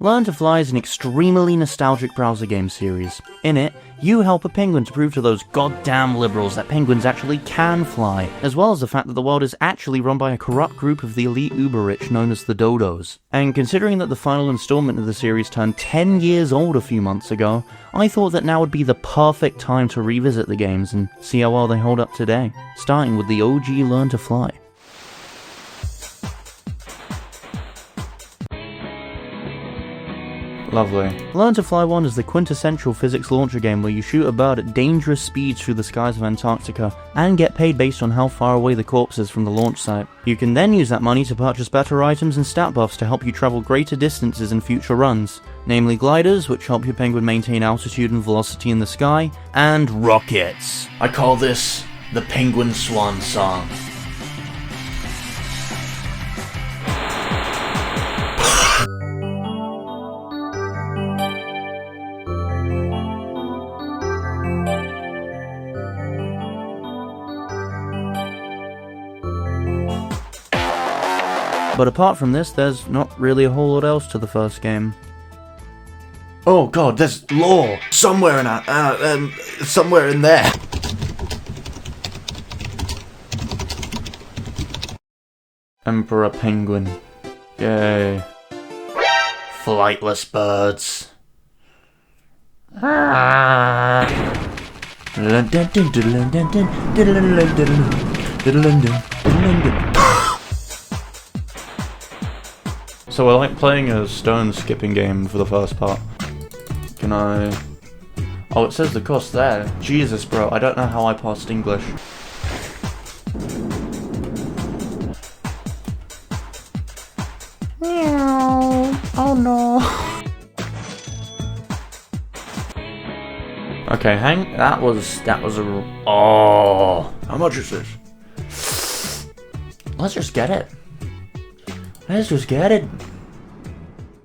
Learn to Fly is an extremely nostalgic browser game series. In it, you help a penguin to prove to those goddamn liberals that penguins actually can fly, as well as the fact that the world is actually run by a corrupt group of the elite uber-rich known as the Dodos. And considering that the final installment of the series turned 10 years old a few months ago, I thought that now would be the perfect time to revisit the games and see how well they hold up today, starting with the OG Learn to Fly. Lovely. Learn to Fly 1 is the quintessential physics launcher game where you shoot a bird at dangerous speeds through the skies of Antarctica and get paid based on how far away the corpse is from the launch site. You can then use that money to purchase better items and stat buffs to help you travel greater distances in future runs, namely gliders, which help your penguin maintain altitude and velocity in the sky, and rockets. I call this the Penguin Swan Song. But apart from this, there's not really a whole lot else to the first game. Oh god, there's lore somewhere somewhere in there. Emperor Penguin. Yay. Flightless birds. So I like playing a stone skipping game for the first part. Can I... Oh, it says the cost there. Jesus, bro, I don't know how I passed English. Meow. Oh no. Okay, that was a... Oh. How much is this? Let's just get it. Let's just get it.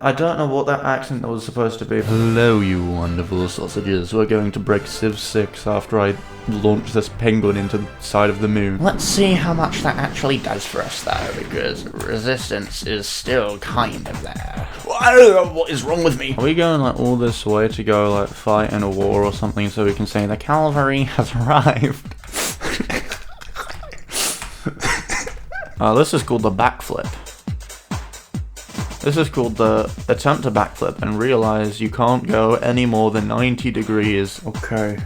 I don't know what that accent was supposed to be. Hello, you wonderful sausages. We're going to break Civ 6 after I launch this penguin into the side of the moon. Let's see how much that actually does for us, though, because resistance is still kind of there. I don't know what is wrong with me. Are we going like all this way to go like fight in a war or something so we can say the cavalry has arrived? This is called the backflip. This is called the attempt to backflip and realize you can't go any more than 90 degrees. Okay.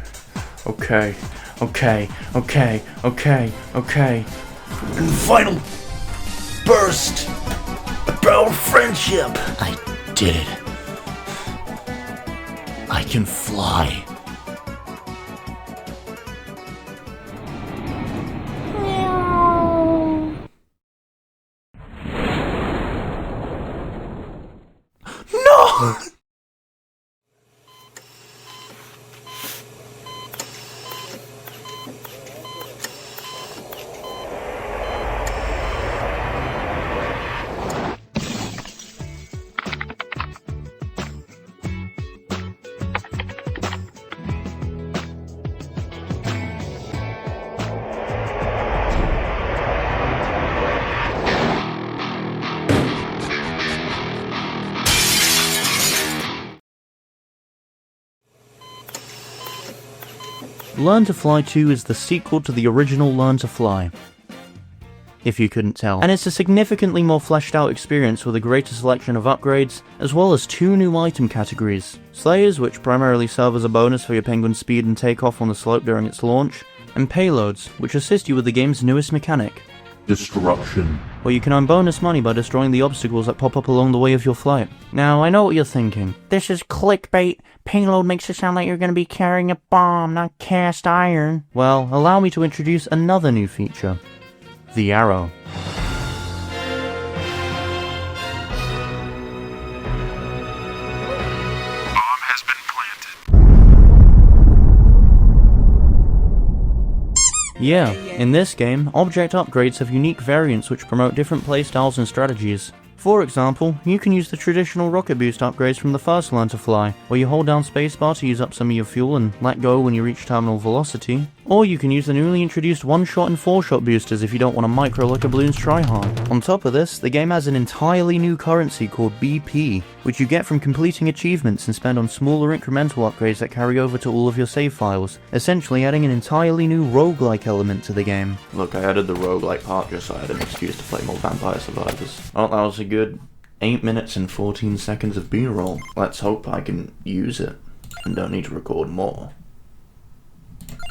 And final burst of our friendship. I did it. I can fly. No! Learn to Fly 2 is the sequel to the original Learn to Fly, if you couldn't tell. And it's a significantly more fleshed out experience with a greater selection of upgrades, as well as 2 new item categories. Slayers, which primarily serve as a bonus for your penguin's speed and takeoff on the slope during its launch, and payloads, which assist you with the game's newest mechanic, Destruction. where you can earn bonus money by destroying the obstacles that pop up along the way of your flight. Now, I know what you're thinking. This is clickbait. Payload makes it sound like you're going to be carrying a bomb, not cast iron. Well, allow me to introduce another new feature. The arrow. Bomb has been planted. Yeah, in this game, object upgrades have unique variants which promote different playstyles and strategies. For example, you can use the traditional rocket boost upgrades from the first Learn to Fly, where you hold down spacebar to use up some of your fuel and let go when you reach terminal velocity. Or you can use the newly introduced one-shot and four-shot boosters if you don't want to micro like a balloon's try-hard. On top of this, the game has an entirely new currency called BP, which you get from completing achievements and spend on smaller incremental upgrades that carry over to all of your save files, essentially adding an entirely new roguelike element to the game. Look, I added the roguelike part just so I had an excuse to play more Vampire Survivors. Oh, that was a good 8 minutes and 14 seconds of B-roll. Let's hope I can use it and don't need to record more.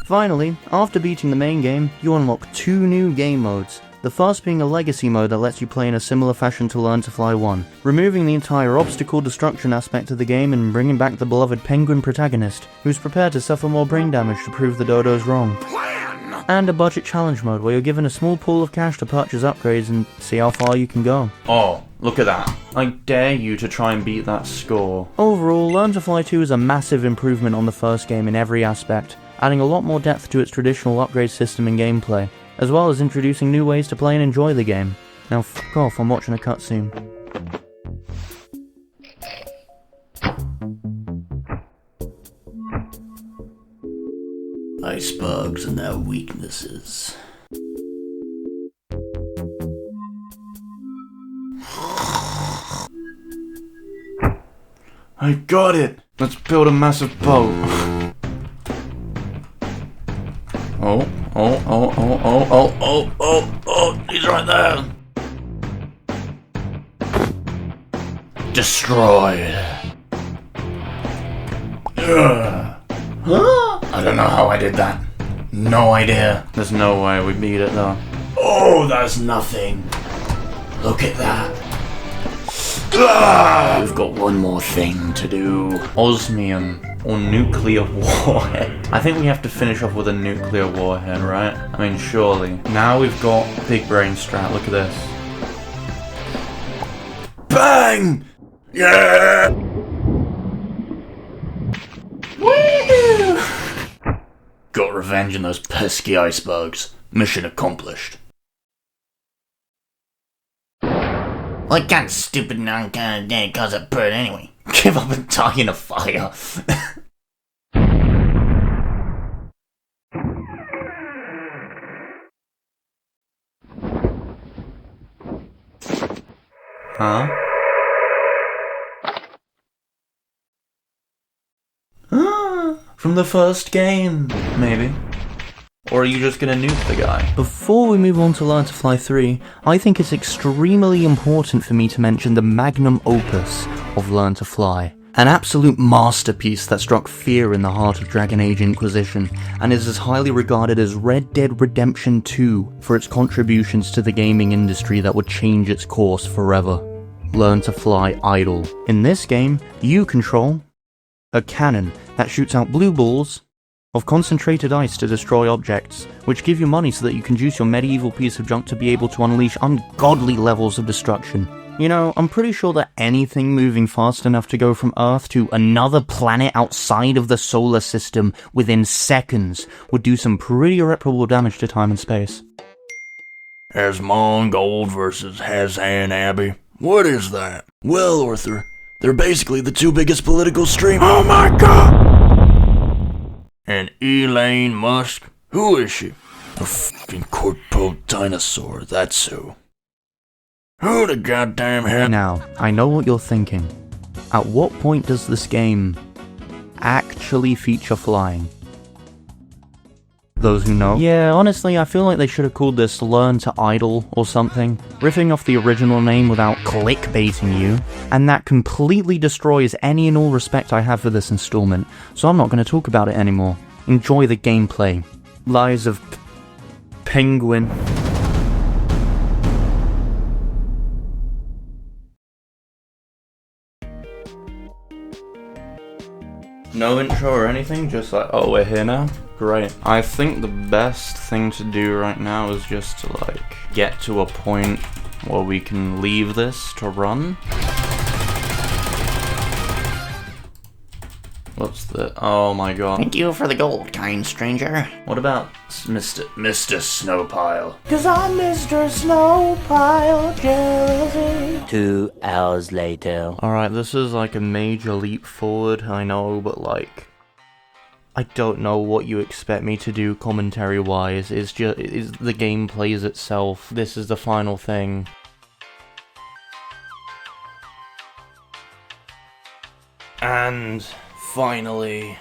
Finally, after beating the main game, you unlock 2 new game modes. The first being a legacy mode that lets you play in a similar fashion to Learn to Fly 1, removing the entire obstacle destruction aspect of the game and bringing back the beloved penguin protagonist, who's prepared to suffer more brain damage to prove the Dodos wrong. And a budget challenge mode where you're given a small pool of cash to purchase upgrades and see how far you can go. Oh, look at that. I dare you to try and beat that score. Overall, Learn to Fly 2 is a massive improvement on the first game in every aspect, adding a lot more depth to its traditional upgrade system and gameplay, as well as introducing new ways to play and enjoy the game. Now fuck off, I'm watching a cutscene. Icebergs and their weaknesses. I got it! Let's build a massive boat. Oh, he's right there. Destroyed. I don't know how I did that. No idea. There's no way we beat it though. Oh, that's nothing. Look at that. We've got one more thing to do. Osmium, or nuclear warhead. I think we have to finish off with a nuclear warhead, right? I mean, surely. Now we've got big brain strat, look at this. Bang! Yeah! Woo! Got revenge on those pesky icebergs. Mission accomplished. Well, I can't stupid non-kind of cause a bird anyway. Give up and die in a fire. Huh? From the first game, maybe. Or are you just gonna nuke the guy? Before we move on to Learn to Fly 3, I think it's extremely important for me to mention the magnum opus of Learn to Fly. An absolute masterpiece that struck fear in the heart of Dragon Age Inquisition, and is as highly regarded as Red Dead Redemption 2 for its contributions to the gaming industry that would change its course forever. Learn to Fly Idle. In this game, you control a cannon that shoots out blue balls of concentrated ice to destroy objects, which give you money so that you can juice your medieval piece of junk to be able to unleash ungodly levels of destruction. You know, I'm pretty sure that anything moving fast enough to go from Earth to another planet outside of the solar system within seconds would do some pretty irreparable damage to time and space. Asmongold versus Hazan Abbey. What is that? Well, Arthur, they're basically the two biggest political streamers. Oh my god! And Elaine Musk? Who is she? A fucking corpo dinosaur, that's who. Who the goddamn hell? Now, I know what you're thinking. At what point does this game actually feature flying? Those who know? Yeah, honestly, I feel like they should have called this Learn to Idle or something, riffing off the original name without clickbaiting you, and that completely destroys any and all respect I have for this installment, so I'm not going to talk about it anymore. Enjoy the gameplay. Lies of Penguin. No intro or anything, just like, oh, we're here now? Great. I think the best thing to do right now is just to, like, get to a point where we can leave this to run. What's the... Oh my god. Thank you for the gold, kind stranger. What about Mr. Snowpile? 'Cause I'm Mr. Snowpile Jersey. 2 hours later. Alright, this is like a major leap forward, I know, but like... I don't know what you expect me to do commentary-wise. It's the game plays itself. This is the final thing. And finally,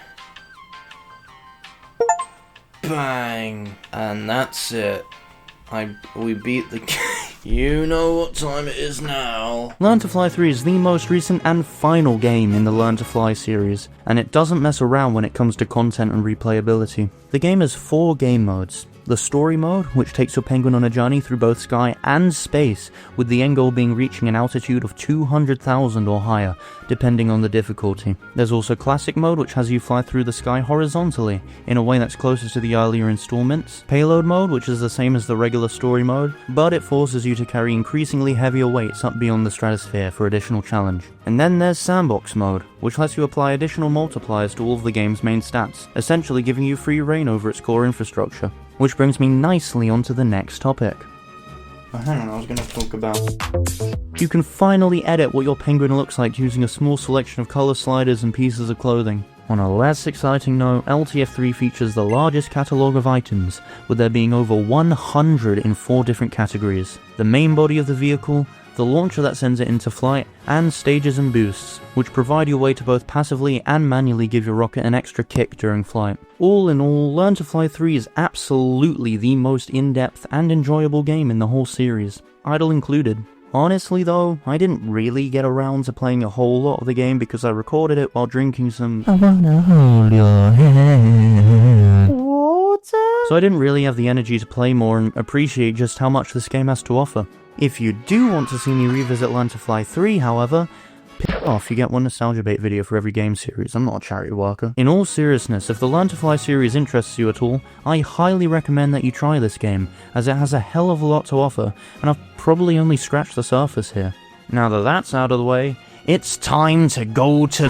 bang, and that's it. We beat the game. You know what time it is now. Learn to Fly 3 is the most recent and final game in the Learn to Fly series, and it doesn't mess around when it comes to content and replayability. The game has 4 game modes. The story mode, which takes your penguin on a journey through both sky and space, with the end goal being reaching an altitude of 200,000 or higher, depending on the difficulty. There's also classic mode, which has you fly through the sky horizontally, in a way that's closer to the earlier installments. Payload mode, which is the same as the regular story mode, but it forces you to carry increasingly heavier weights up beyond the stratosphere for additional challenge. And then there's sandbox mode, which lets you apply additional multipliers to all of the game's main stats, essentially giving you free reign over its core infrastructure. Which brings me nicely onto the next topic. Oh, hang on, I was gonna talk about... You can finally edit what your penguin looks like using a small selection of color sliders and pieces of clothing. On a less exciting note, LTF3 features the largest catalogue of items, with there being over 100 in 4 different categories. The main body of the vehicle, the launcher that sends it into flight, and stages and boosts, which provide you a way to both passively and manually give your rocket an extra kick during flight. All in all, Learn to Fly 3 is absolutely the most in-depth and enjoyable game in the whole series, idle included. Honestly though, I didn't really get around to playing a whole lot of the game because I recorded it while drinking some I wanna hold your hand water. So I didn't really have the energy to play more and appreciate just how much this game has to offer. If you do want to see me revisit Learn to Fly 3, however, pick off, you get one nostalgia bait video for every game series. I'm not a charity worker. In all seriousness, if the Learn to Fly series interests you at all, I highly recommend that you try this game, as it has a hell of a lot to offer, and I've probably only scratched the surface here. Now that that's out of the way, it's time to go to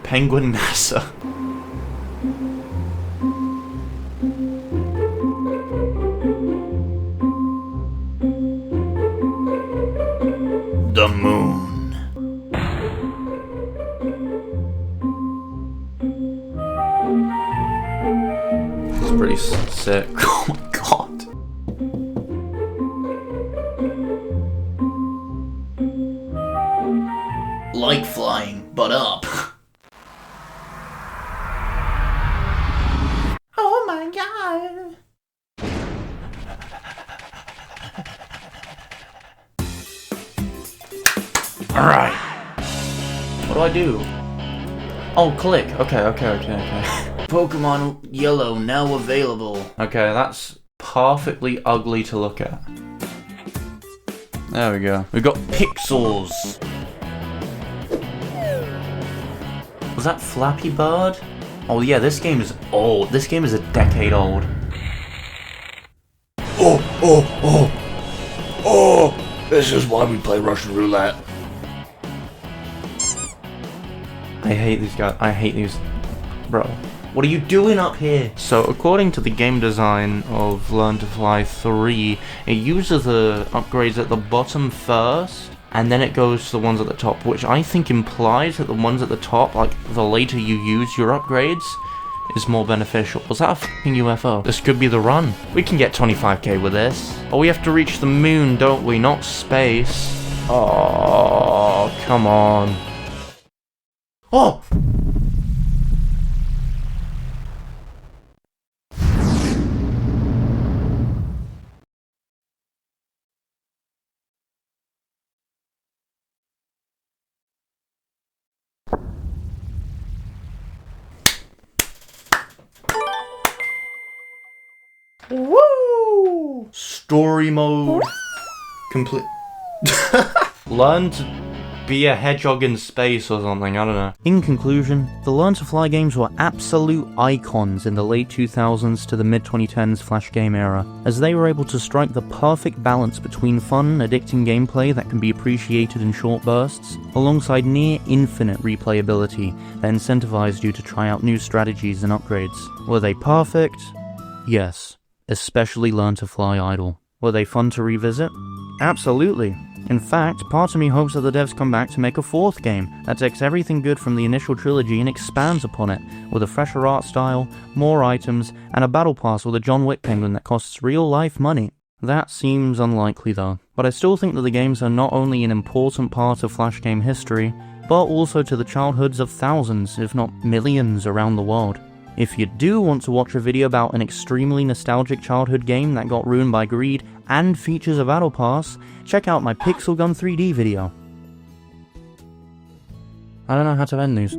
Penguin NASA. The moon. It's pretty sick. Oh my god. Like flying, but up. oh my god. Alright. What do I do? Oh, click. Okay. Pokemon Yellow now available. Okay, that's perfectly ugly to look at. There we go. We've got pixels. Was that Flappy Bird? Oh yeah, this game is old. This game is a decade old. Oh! This is why we play Russian roulette. I hate these guys. I hate these... Bro. What are you doing up here? So, according to the game design of Learn to Fly 3, it uses the upgrades at the bottom first, and then it goes to the ones at the top, which I think implies that the ones at the top, like, the later you use your upgrades, is more beneficial. Was that a f***ing UFO? This could be the run. We can get 25k with this. Oh, we have to reach the moon, don't we? Not space. Oh, come on. Oh! Woo! Story mode. Complete. Learn to be a hedgehog in space or something, I don't know. In conclusion, the Learn to Fly games were absolute icons in the late 2000s to the mid-2010s Flash game era, as they were able to strike the perfect balance between fun, addicting gameplay that can be appreciated in short bursts, alongside near infinite replayability that incentivized you to try out new strategies and upgrades. Were they perfect? Yes. Especially Learn to Fly Idle. Were they fun to revisit? Absolutely. In fact, part of me hopes that the devs come back to make a fourth game that takes everything good from the initial trilogy and expands upon it, with a fresher art style, more items, and a battle pass with a John Wick penguin that costs real-life money. That seems unlikely though, but I still think that the games are not only an important part of Flash game history, but also to the childhoods of thousands, if not millions, around the world. If you do want to watch a video about an extremely nostalgic childhood game that got ruined by greed and features a battle pass, check out my Pixel Gun 3D video. I don't know how to end these.